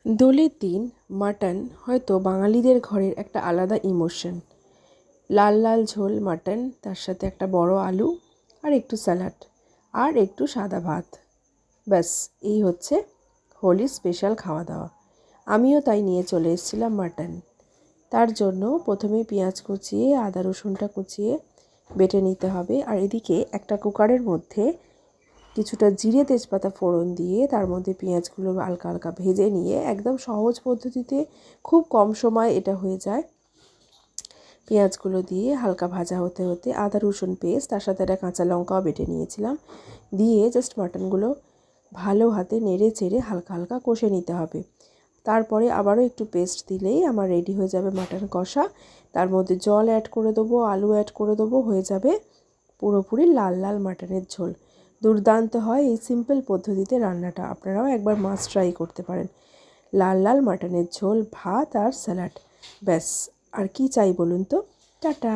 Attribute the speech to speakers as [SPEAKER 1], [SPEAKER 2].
[SPEAKER 1] দোলের দিন মাটন হয়তো বাঙালিদের ঘরের একটা আলাদা ইমোশন। লাল লাল ঝোল মাটন, তার সাথে একটা বড় আলু আর একটু স্যালাড আর একটু সাদা ভাত। ব্যাস, এই হচ্ছে হোলির স্পেশাল খাওয়া দাওয়া। আমিও তাই নিয়ে চলে এসেছিলাম মাটন। তার জন্য প্রথমে পেঁয়াজ কুচিয়ে আদা রসুনটা কুচিয়ে বেটে নিতে হবে। আর এদিকে একটা কুকারের মধ্যে কিছুটা জিরে তেজপাতা ফোড়ন দিয়ে তার মধ্যে পেঁয়াজগুলো হালকা হালকা ভেজে নিয়ে, একদম সহজ পদ্ধতিতে খুব কম সময় এটা হয়ে যায়। পেঁয়াজগুলো দিয়ে হালকা ভাজা হতে হতে আদা রসুন পেস্ট, তার সাথে একটা কাঁচা লঙ্কাও বেটে নিয়েছিলাম, দিয়ে জাস্ট মাটনগুলো ভালো হাতে নেড়ে চেড়ে হালকা হালকা কষে নিতে হবে। তারপরে আবারও একটু পেস্ট দিলেই আমার রেডি হয়ে যাবে মাটন কষা। তার মধ্যে জল অ্যাড করে দেবো, আলু অ্যাড করে দেবো, হয়ে যাবে পুরোপুরি লাল লাল মাটনের ঝোল। দুর্দান্ত হয় এই সিম্পল পদ্ধতিতে রান্নাটা, আপনারাও একবার মাস্ট ট্রাই করতে পারেন। লাল লাল মাটনের ঝোল, ভাত আর স্যালাড, ব্যাস আর কি চাই বলুন তো। টাটা।